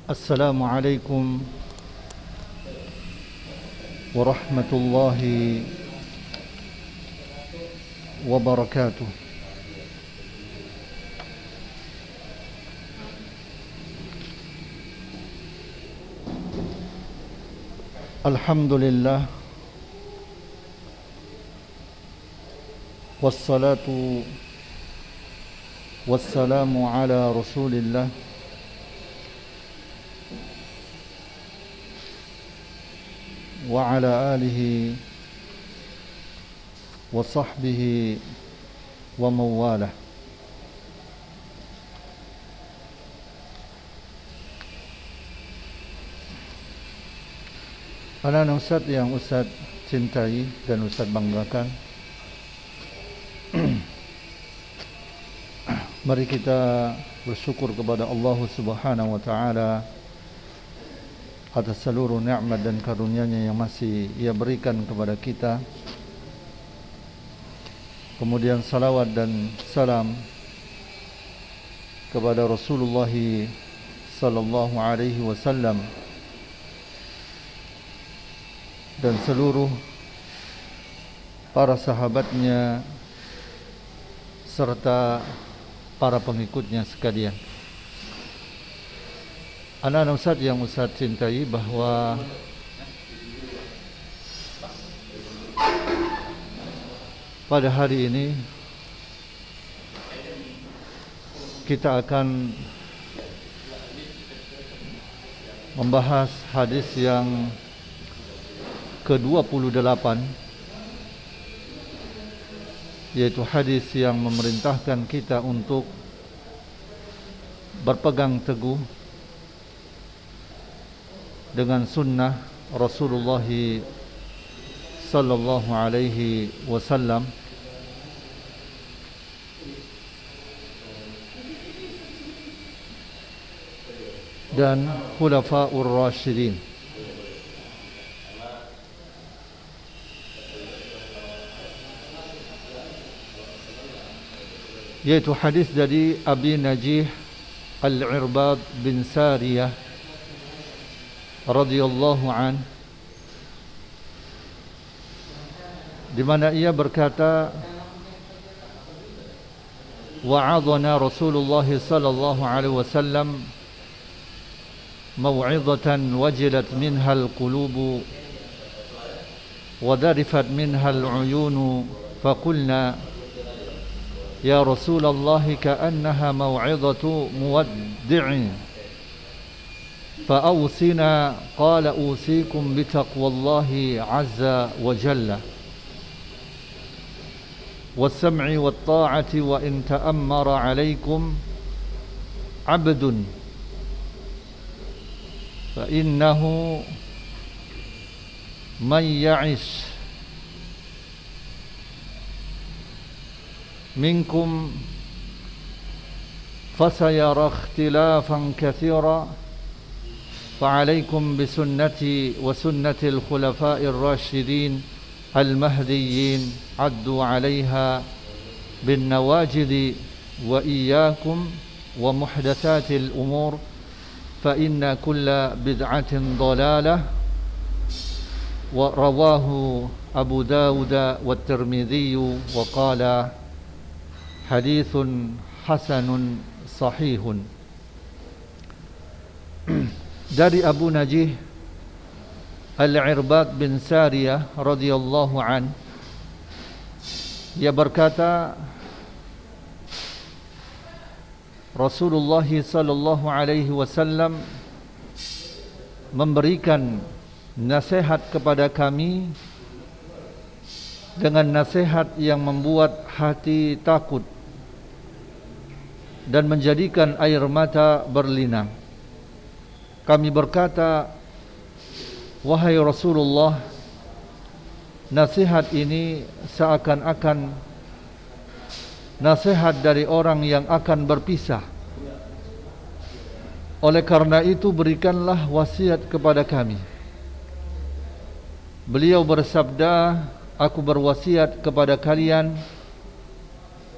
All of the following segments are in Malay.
السلام عليكم ورحمة الله وبركاته. الحمد لله والصلاة والسلام على رسول الله وعلى آله وصحبه ومن والاه. Anak-anak Ustaz yang Ustaz cintai dan Ustaz banggakan, mari kita bersyukur kepada Allah Subhanahu wa taala atas seluruh nikmat dan karunia-Nya yang masih Ia berikan kepada kita. Kemudian salawat dan salam kepada Rasulullah sallallahu alaihi wasallam dan seluruh para sahabatnya serta para pengikutnya sekalian. Anak-anak Ustaz yang Ustaz cintai, bahwa pada hari ini kita akan membahas hadis yang ke-28, yaitu hadis yang memerintahkan kita untuk berpegang teguh dengan sunnah Rasulullah sallallahu alaihi wasallam dan khulafaur rasyidin. Yaitu hadis dari Abi Najih Al-Irbad bin Sariyah radhiyallahu an, di mana ia berkata, wa'adhana Rasulullah sallallahu alaihi wasallam maw'izatan wajilat minha al-qulubu wa darifat minha al-uyunu, faqulna ya Rasulullah ka'annaha maw'izatu muwaddi'in fa'awsina, qala usikum bitaqwallahi azza wa jalla was-sam'i wat-ta'ati wa in ta'ammara 'alaykum 'abdun fa innahu man ya'ish minkum fasayara ikhtilafan katsira فعليكم بسنتي وسنة الخلفاء الراشدين المهديين عدوا عليها بالنواجذ وإياكم ومحدثات الأمور فإن كل بدعة ضلالة. ورواه أبو داود والترمذي وقال حديث حسن صحيح. Dari Abu Najih Al-Irbad bin Sariyah radhiyallahu an, ia berkata, Rasulullah sallallahu alaihi wasallam memberikan nasihat kepada kami dengan nasihat yang membuat hati takut dan menjadikan air mata berlinang. Kami berkata, wahai Rasulullah, nasihat ini seakan-akan nasihat dari orang yang akan berpisah. Oleh karena itu berikanlah wasiat kepada kami. Beliau bersabda, aku berwasiat kepada kalian,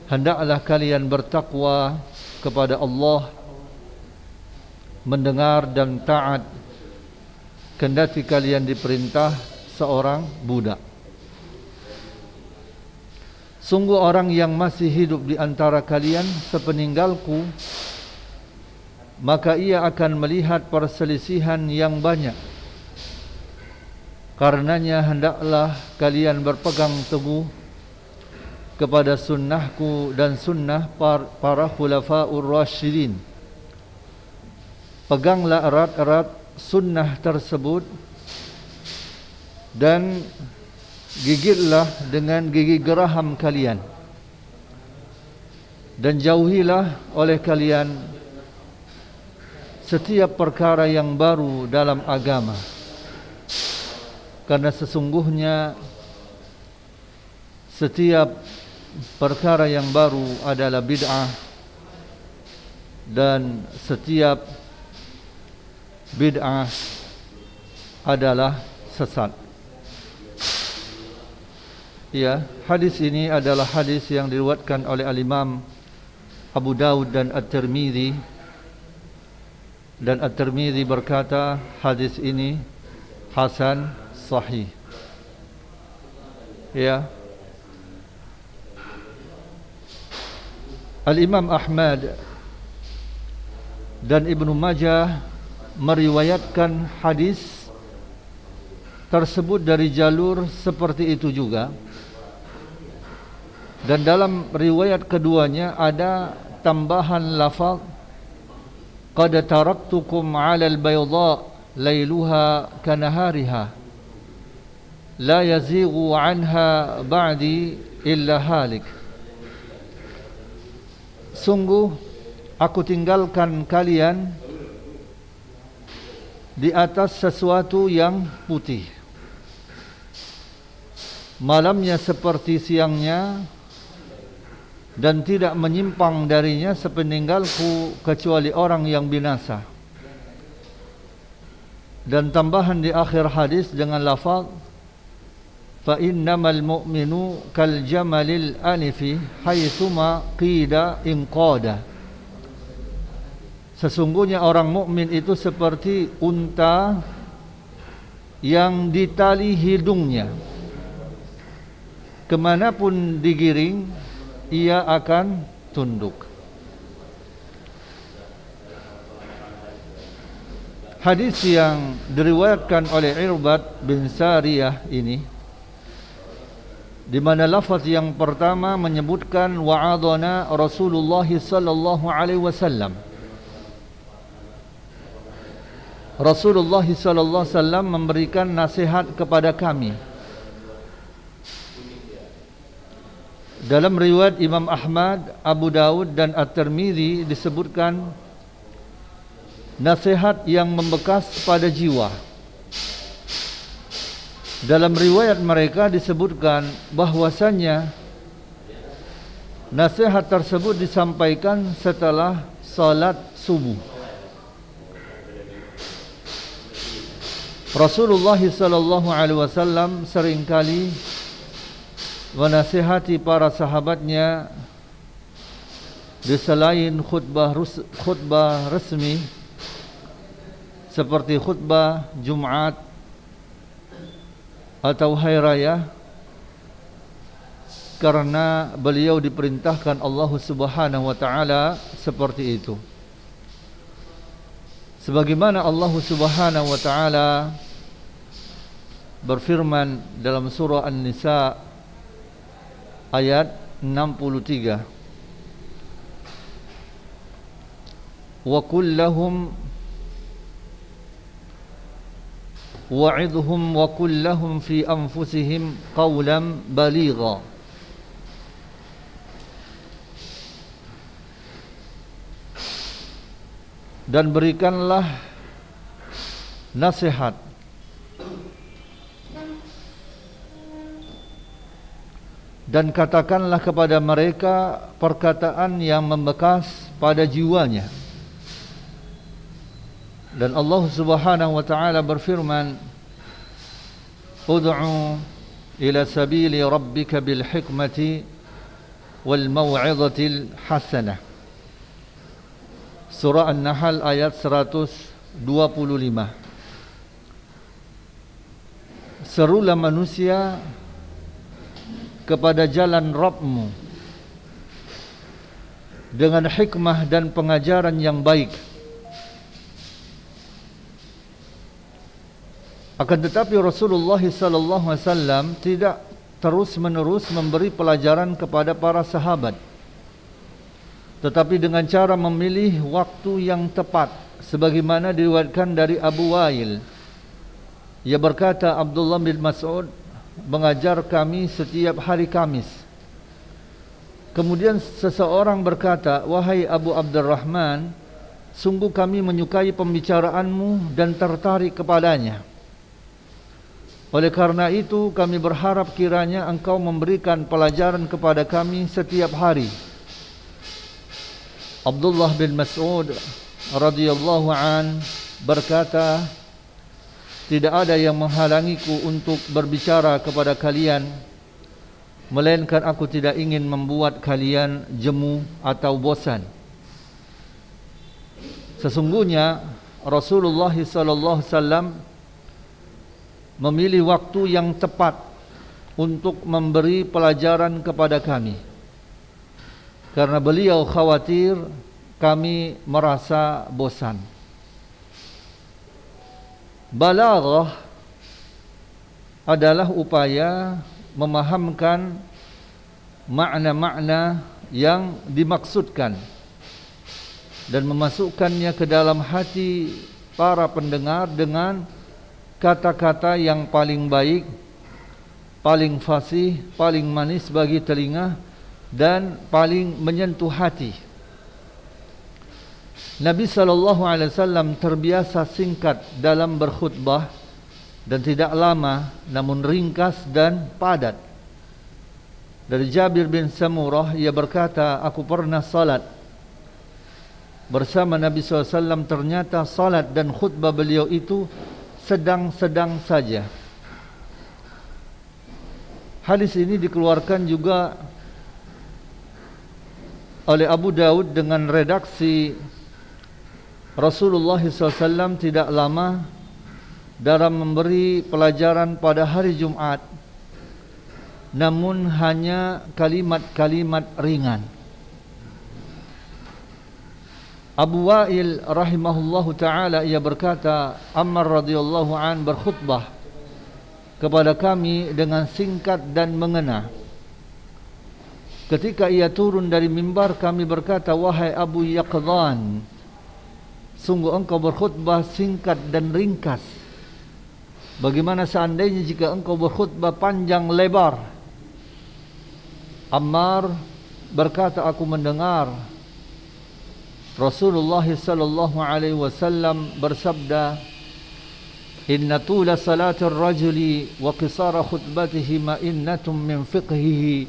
hendaklah kalian bertakwa kepada Allah mendengar dan taat kendati kalian diperintah seorang budak. Sungguh orang yang masih hidup di antara kalian sepeninggalku, maka ia akan melihat perselisihan yang banyak. Karenanya hendaklah kalian berpegang teguh kepada sunnahku dan sunnah para khulafaur rasyidin. Peganglah erat-erat sunnah tersebut dan gigitlah dengan gigi geraham kalian, dan jauhilah oleh kalian setiap perkara yang baru dalam agama, karena sesungguhnya setiap perkara yang baru adalah bid'ah, dan setiap bid'ah adalah sesat. Ya, hadis ini adalah hadis yang diriwayatkan oleh Al-Imam Abu Dawud dan At-Tirmidzi, dan At-Tirmidzi berkata hadis ini hasan sahih. Ya. Al-Imam Ahmad dan Ibnu Majah meriwayatkan hadis tersebut dari jalur seperti itu juga. Dan dalam riwayat keduanya ada tambahan lafaz, qad taraktukum 'alal bayda lailuha kanahariha la yazighu 'anha ba'di illa halik. Sungguh aku tinggalkan kalian di atas sesuatu yang putih, malamnya seperti siangnya, dan tidak menyimpang darinya sepeninggalku kecuali orang yang binasa. Dan tambahan di akhir hadis dengan lafaz, fa innamal mu'minu kal jamalil anifi haitsuma qida inqada. Sesungguhnya orang mukmin itu seperti unta yang ditali hidungnya, kemanapun digiring ia akan tunduk. Hadis yang diriwayatkan oleh Irbad bin Sariyah ini, di mana lafaz yang pertama menyebutkan wa'adana Rasulullah sallallahu alaihi wasallam. Rasulullah sallallahu alaihi wasallam memberikan nasihat kepada kami. Dalam riwayat Imam Ahmad, Abu Dawud dan At-Tirmidzi disebutkan nasihat yang membekas pada jiwa. Dalam riwayat mereka disebutkan bahwasanya nasihat tersebut disampaikan setelah salat subuh. Rasulullah sallallahu alaihi wasallam seringkali menasihati para sahabatnya di selain khutbah resmi seperti khutbah Jumat atau Hari Raya, karena beliau diperintahkan Allah Subhanahu wa taala seperti itu. Sebagaimana Allah Subhanahu wa taala berfirman dalam surah An-Nisa ayat 63, wa kullahum wa'idhum wa kullahum fi anfusihim qawlan baligha. Dan berikanlah nasihat dan katakanlah kepada mereka perkataan yang membekas pada jiwanya. Dan Allah Subhanahu wa taala berfirman, ud'u ila sabili rabbika bil hikmati wal mau'izatil hasanah. Surah An-Nahl ayat 125. Serulah manusia kepada jalan Rabbmu dengan hikmah dan pengajaran yang baik. Akan tetapi Rasulullah sallallahu alaihi wasallam tidak terus-menerus memberi pelajaran kepada para sahabat, tetapi dengan cara memilih waktu yang tepat, sebagaimana diriwayatkan dari Abu Wail. Ia berkata, Abdullah bin Mas'ud mengajar kami setiap hari Kamis. Kemudian seseorang berkata, wahai Abu Abdurrahman, sungguh kami menyukai pembicaraanmu dan tertarik kepadanya. Oleh karena itu kami berharap kiranya engkau memberikan pelajaran kepada kami setiap hari. Abdullah bin Mas'ud radhiyallahu an berkata, tidak ada yang menghalangiku untuk berbicara kepada kalian, melainkan aku tidak ingin membuat kalian jemu atau bosan. Sesungguhnya Rasulullah sallallahu alaihi wasallam memilih waktu yang tepat untuk memberi pelajaran kepada kami, karena beliau khawatir kami merasa bosan. Balaghah adalah upaya memahamkan makna-makna yang dimaksudkan dan memasukkannya ke dalam hati para pendengar dengan kata-kata yang paling baik, paling fasih, paling manis bagi telinga, dan paling menyentuh hati. Nabi SAW terbiasa singkat dalam berkhutbah dan tidak lama, namun ringkas dan padat. Dari Jabir bin Samurah, ia berkata, aku pernah salat bersama Nabi SAW. Ternyata salat dan khutbah beliau itu sedang-sedang saja. Hadis ini dikeluarkan juga oleh Abu Daud dengan redaksi Rasulullah SAW tidak lama dalam memberi pelajaran pada hari Jumat, namun hanya kalimat-kalimat ringan. Abu Wail rahimahullahu ta'ala, ia berkata, Ammar radhiyallahu an berkhutbah kepada kami dengan singkat dan mengena. Ketika ia turun dari mimbar, kami berkata, wahai Abu Yaqdhan, sungguh engkau berkhutbah singkat dan ringkas. Bagaimana seandainya jika engkau berkhutbah panjang lebar? Ammar berkata, aku mendengar Rasulullah sallallahu alaihi wasallam bersabda, inna tula salatir rajuli wa qisara khutbatihi ma'innatun min fiqhihi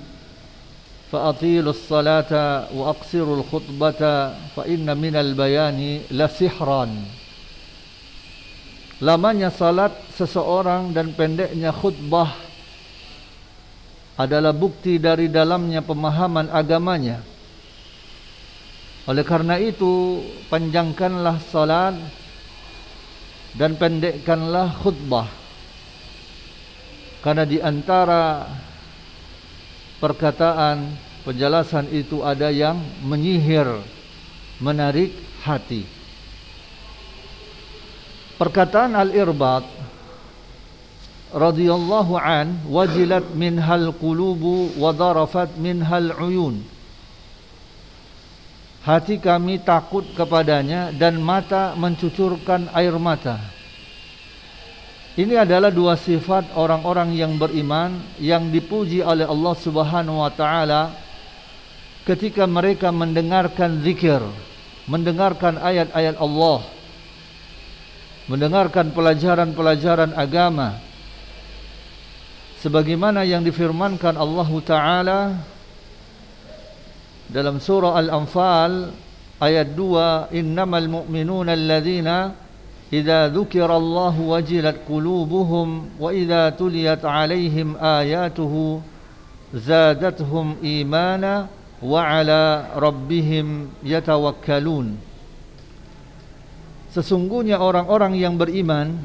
fa'atilu as-salata wa aqsiru al-khutbata fa inna minal bayani la sihran. Lamanya salat seseorang dan pendeknya khutbah adalah bukti dari dalamnya pemahaman agamanya. Oleh karena itu, panjangkanlah salat dan pendekkanlah khutbah, karena di antara perkataan penjelasan itu ada yang menyihir, menarik hati. Perkataan Al-Irbad radhiyallahu an, wajilat minhal qulubu wa darafat minhal uyun. Hati kami takut kepadanya dan mata mencucurkan air mata. Ini adalah dua sifat orang-orang yang beriman yang dipuji oleh Allah Subhanahu wa taala ketika mereka mendengarkan zikir, mendengarkan ayat-ayat Allah, mendengarkan pelajaran-pelajaran agama, sebagaimana yang difirmankan Allah taala dalam surah Al-Anfal ayat 2, innamal mu'minuna alladzina idza dzukirallahu wajilat qulubuhum wa idza tuliyat 'alaihim ayatuhu zadatuhum imana wa 'ala rabbihim yatawakkalun. Sesungguhnya orang-orang yang beriman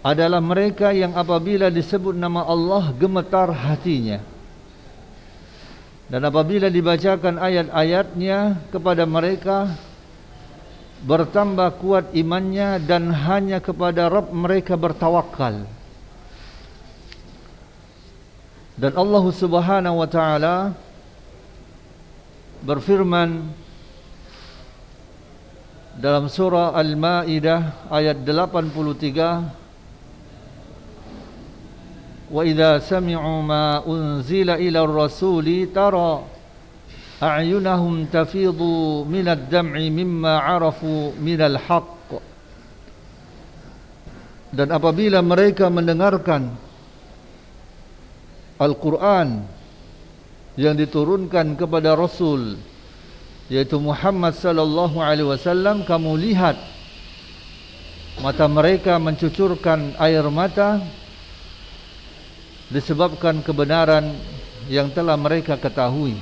adalah mereka yang apabila disebut nama Allah gemetar hatinya, dan apabila dibacakan ayat-ayatnya kepada mereka bertambah kuat imannya dan hanya kepada Rabb mereka bertawakal. Dan Allah Subhanahu wa taala berfirman dalam surah Al-Maidah ayat 83, wa idza sami'u ma unzila ila ar-rasuli tara a'yunahum tafidu minad dam'i mimma 'arafu minal haqq. Dan apabila mereka mendengarkan Al-Quran yang diturunkan kepada Rasul, yaitu Muhammad sallallahu alaihi wasallam, kamu lihat mata mereka mencucurkan air mata disebabkan kebenaran yang telah mereka ketahui.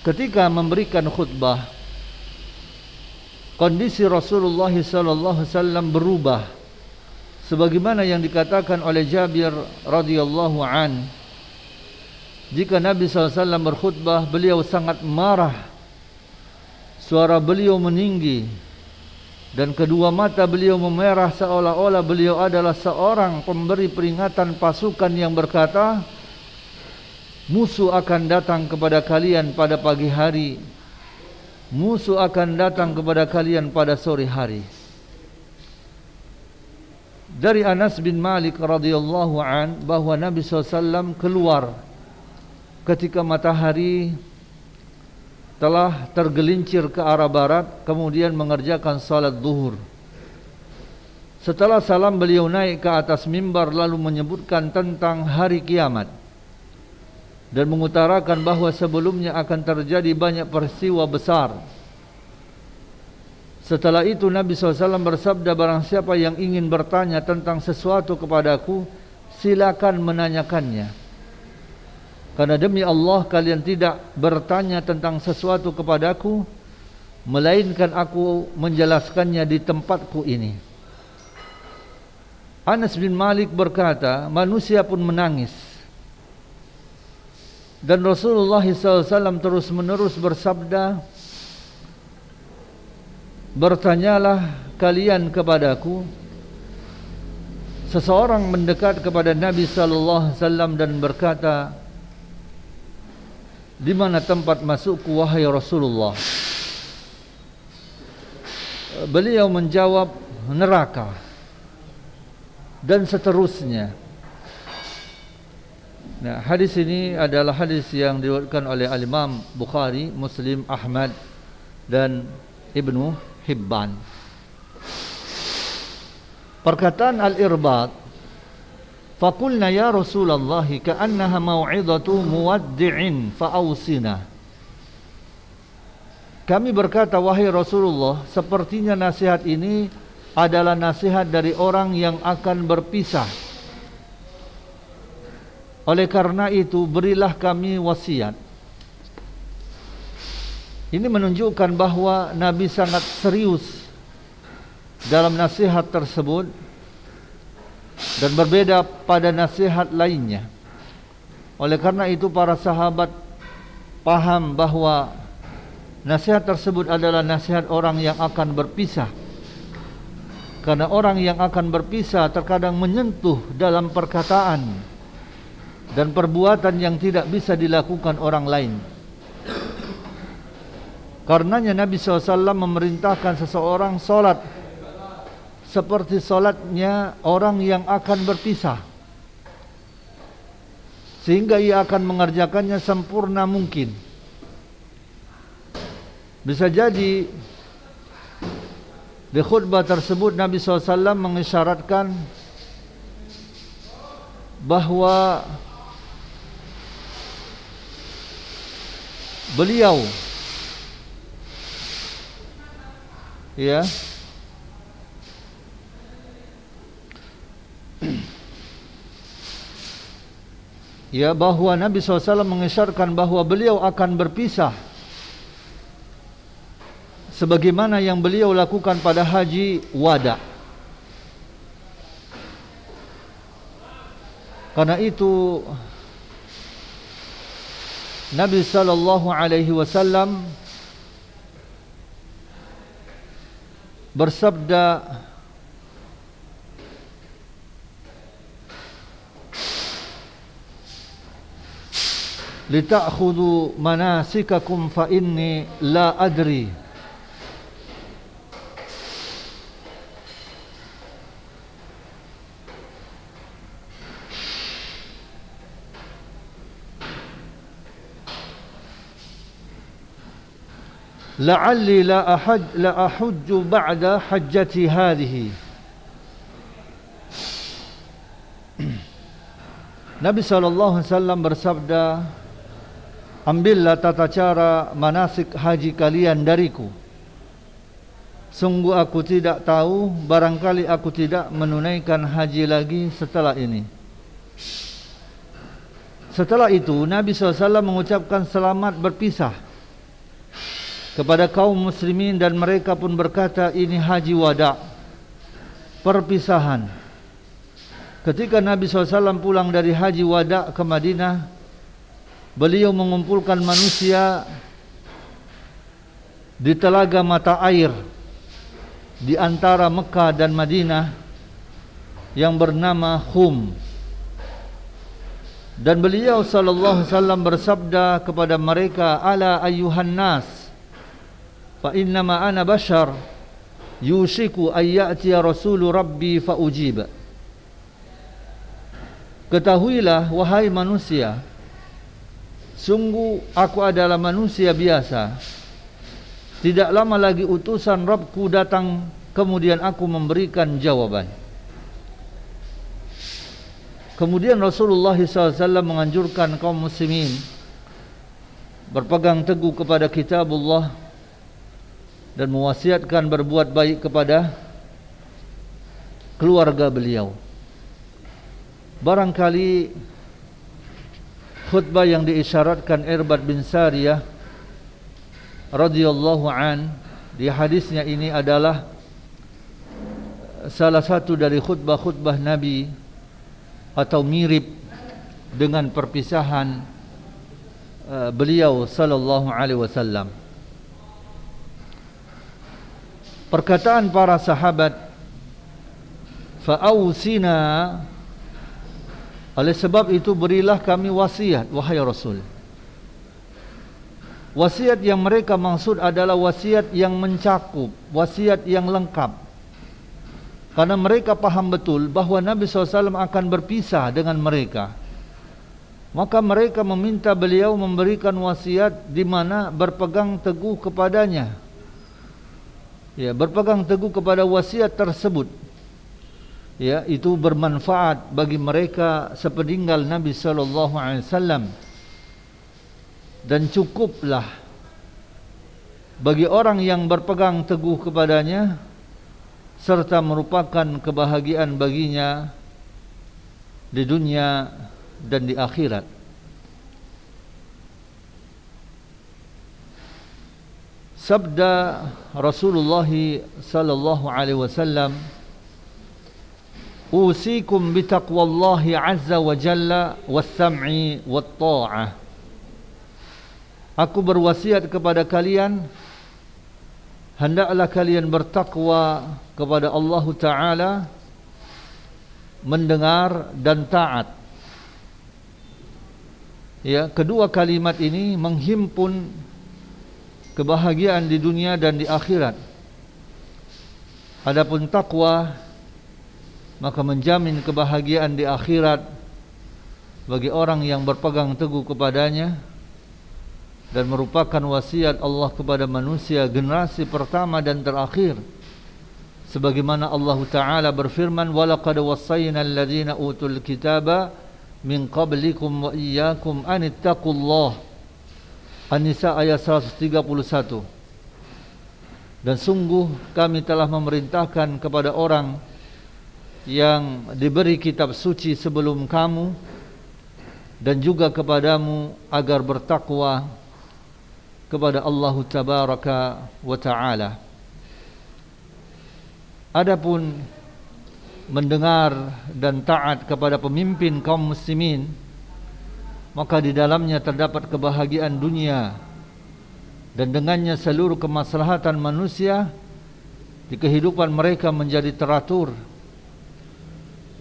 Ketika memberikan khutbah, kondisi Rasulullah sallallahu alaihi wasallam berubah sebagaimana yang dikatakan oleh Jabir radhiyallahu an. Jika Nabi SAW berkhutbah, beliau sangat marah, suara beliau meninggi, dan kedua mata beliau memerah seolah-olah beliau adalah seorang pemberi peringatan pasukan yang berkata, musuh akan datang kepada kalian pada pagi hari, musuh akan datang kepada kalian pada sore hari. Dari Anas bin Malik radhiyallahu an bahwa Nabi SAW keluar ketika matahari telah tergelincir ke arah barat, kemudian mengerjakan salat zuhur. Setelah salam, beliau naik ke atas mimbar lalu menyebutkan tentang hari kiamat dan mengutarakan bahwa sebelumnya akan terjadi banyak peristiwa besar. Setelah itu Nabi SAW bersabda, barang siapa yang ingin bertanya tentang sesuatu kepadaku, silakan menanyakannya. Karena demi Allah kalian tidak bertanya tentang sesuatu kepadaku, melainkan aku menjelaskannya di tempatku ini. Anas bin Malik berkata, manusia pun menangis. Dan Rasulullah SAW terus menerus bersabda, bertanyalah kalian kepadaku. Seseorang mendekat kepada Nabi SAW dan berkata, di mana tempat masukku wahai Rasulullah? Beliau menjawab, neraka, dan seterusnya. Nah, hadis ini adalah hadis yang diriwayatkan oleh Al-Imam Bukhari, Muslim, Ahmad dan Ibnu Hibban. Perkataan Al-Irbad, faqulna ya Rasulullah ka'annaha mau'izatu muwaddi'in fa'ausina. Kami berkata, wahai Rasulullah, sepertinya nasihat ini adalah nasihat dari orang yang akan berpisah. Oleh karena itu berilah kami wasiat. Ini menunjukkan bahwa Nabi sangat serius dalam nasihat tersebut dan berbeda pada nasihat lainnya. Oleh karena itu para sahabat paham bahwa nasihat tersebut adalah nasihat orang yang akan berpisah. Karena orang yang akan berpisah terkadang menyentuh dalam perkataan dan perbuatan yang tidak bisa dilakukan orang lain. Karenanya Nabi SAW memerintahkan seseorang solat seperti solatnya orang yang akan berpisah, sehingga ia akan mengerjakannya sempurna mungkin. Bisa jadi di khutbah tersebut Nabi SAW mengisyaratkan bahwa beliau bahwa Nabi SAW mengisyaratkan bahwa beliau akan berpisah sebagaimana yang beliau lakukan pada haji wada. Karena itu Nabi sallallahu alaihi wasallam bersabda, "Lita'khudhu manasikakum fa inni la adri." La'alli la ahujju ba'da hajjati hadhihi. Nabi sallallahu alaihi wasallam bersabda, ambillah tata cara manasik haji kalian dariku. Sungguh aku tidak tahu, barangkali aku tidak menunaikan haji lagi setelah ini. Setelah itu Nabi SAW mengucapkan selamat berpisah kepada kaum muslimin dan mereka pun berkata, ini haji wada, perpisahan. Ketika Nabi SAW pulang dari haji wada ke Madinah, beliau mengumpulkan manusia di telaga mata air di antara Mekah dan Madinah yang bernama Khum. Dan beliau sallallahu alaihi wasallam bersabda kepada mereka, ala ayyuhan nas, fa innama ana bashar yushiku ayyatiya rasulu rabbi fa ujib. Ketahuilah wahai manusia, sungguh aku adalah manusia biasa. Tidak lama lagi utusan Rabbku datang, kemudian aku memberikan jawaban. Kemudian Rasulullah SAW menganjurkan kaum muslimin berpegang teguh kepada kitabullah dan mewasiatkan berbuat baik kepada keluarga beliau. Barangkali khutbah yang diisyaratkan Irbad bin Sariyah radhiyallahu an di hadisnya ini adalah salah satu dari khutbah-khutbah Nabi, atau mirip dengan perpisahan beliau sallallahu alaihi wasallam. Perkataan para sahabat, fa'ausina, oleh sebab itu berilah kami wasiat wahai Rasul. Wasiat yang mereka maksud adalah wasiat yang mencakup, wasiat yang lengkap. Karena mereka paham betul bahawa Nabi SAW akan berpisah dengan mereka. Maka mereka meminta beliau memberikan wasiat di mana berpegang teguh kepadanya. Ya, berpegang teguh kepada wasiat tersebut. Ya, itu bermanfaat bagi mereka sepeninggal Nabi SAW. Dan cukuplah bagi orang yang berpegang teguh kepadanya, serta merupakan kebahagiaan baginya di dunia dan di akhirat. Sabda Rasulullah sallallahu alaihi wasallam, usikum bitaqwallahi azza wa jalla was-sam'i wat-tha'ah. Aku berwasiat kepada kalian, hendaklah kalian bertakwa kepada Allah Ta'ala, mendengar dan taat. Ya, kedua kalimat ini menghimpun kebahagiaan di dunia dan di akhirat. Adapun takwa maka menjamin kebahagiaan di akhirat bagi orang yang berpegang teguh kepadanya, dan merupakan wasiat Allah kepada manusia generasi pertama dan terakhir. Sebagaimana Allah Ta'ala berfirman, walaqad wassayna alladhina utul kitaba min qablikum wa iyyakum anittaqullah. An-Nisa ayat 131. Dan sungguh kami telah memerintahkan kepada orang yang diberi kitab suci sebelum kamu dan juga kepadamu agar bertakwa kepada Allah Tabaraka wa Ta'ala. Adapun mendengar dan taat kepada pemimpin kaum muslimin, maka di dalamnya terdapat kebahagiaan dunia dan dengannya seluruh kemaslahatan manusia di kehidupan mereka menjadi teratur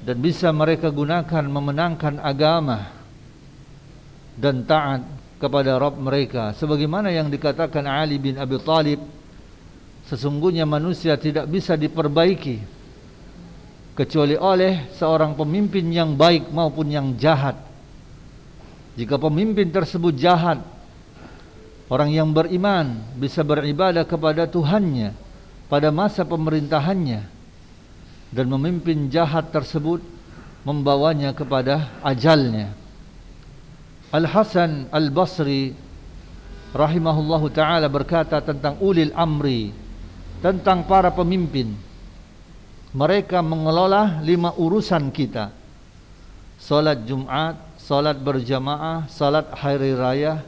dan bisa mereka gunakan memenangkan agama dan taat kepada Rabb mereka, sebagaimana yang dikatakan Ali bin Abi Thalib, sesungguhnya manusia tidak bisa diperbaiki kecuali oleh seorang pemimpin yang baik maupun yang jahat. Jika pemimpin tersebut jahat, orang yang beriman bisa beribadah kepada Tuhannya pada masa pemerintahannya, dan memimpin jahat tersebut membawanya kepada ajalnya. Al-Hasan Al-Basri rahimahullahu ta'ala berkata tentang ulil amri, tentang para pemimpin, mereka mengelola 5 urusan kita: salat Jumat, salat berjamaah, salat hari raya,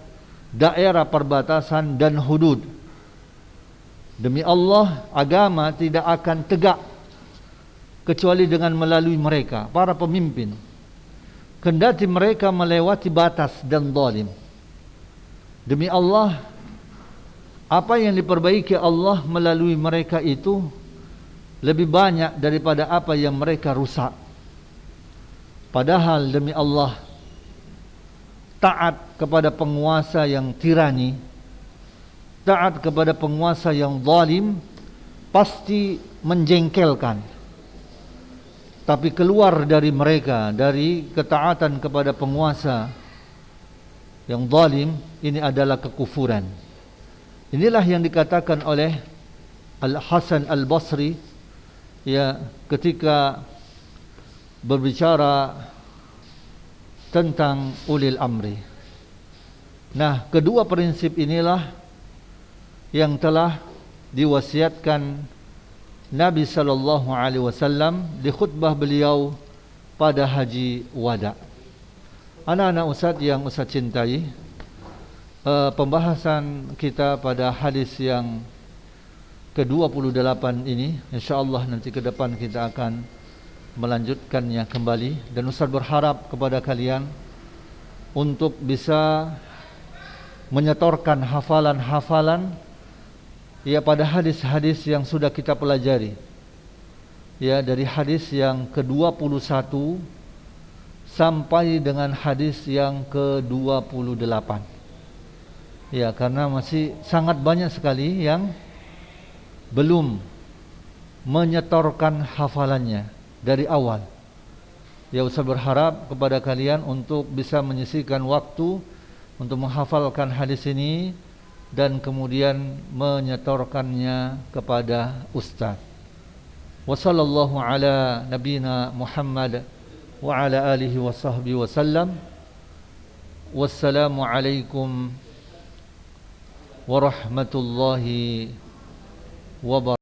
daerah perbatasan dan hudud. Demi Allah, agama tidak akan tegak kecuali dengan melalui mereka, para pemimpin, kendati mereka melewati batas dan zalim. Demi Allah, apa yang diperbaiki Allah melalui mereka itu lebih banyak daripada apa yang mereka rusak. Padahal demi Allah, taat kepada penguasa yang tirani, taat kepada penguasa yang zalim pasti menjengkelkan. Tapi keluar dari mereka, dari ketaatan kepada penguasa yang zalim, ini adalah kekufuran. Inilah yang dikatakan oleh Al-Hasan Al-Basri, ya, ketika berbicara tentang ulil amri. Nah, kedua prinsip inilah yang telah diwasiatkan Nabi sallallahu alaihi wasallam di khutbah beliau pada haji wada. Anak-anak Ustaz yang Ustaz cintai, pembahasan kita pada hadis yang ke-28 ini, insyaallah nanti ke depan kita akan melanjutkannya kembali, dan Ustaz berharap kepada kalian untuk bisa menyetorkan hafalan-hafalan ya pada hadis-hadis yang sudah kita pelajari, ya, dari hadis yang ke-21 sampai dengan hadis yang ke-28, ya, karena masih sangat banyak sekali yang belum menyetorkan hafalannya dari awal. Ya, Ustaz berharap kepada kalian untuk bisa menyisihkan waktu untuk menghafalkan hadis ini dan kemudian menyetorkannya kepada Ustaz. Wa sallallahu ala nabiyina Muhammad wa ala alihi wa sahbihi wasallam. Wassalamu alaikum warahmatullahi wabarakatuh.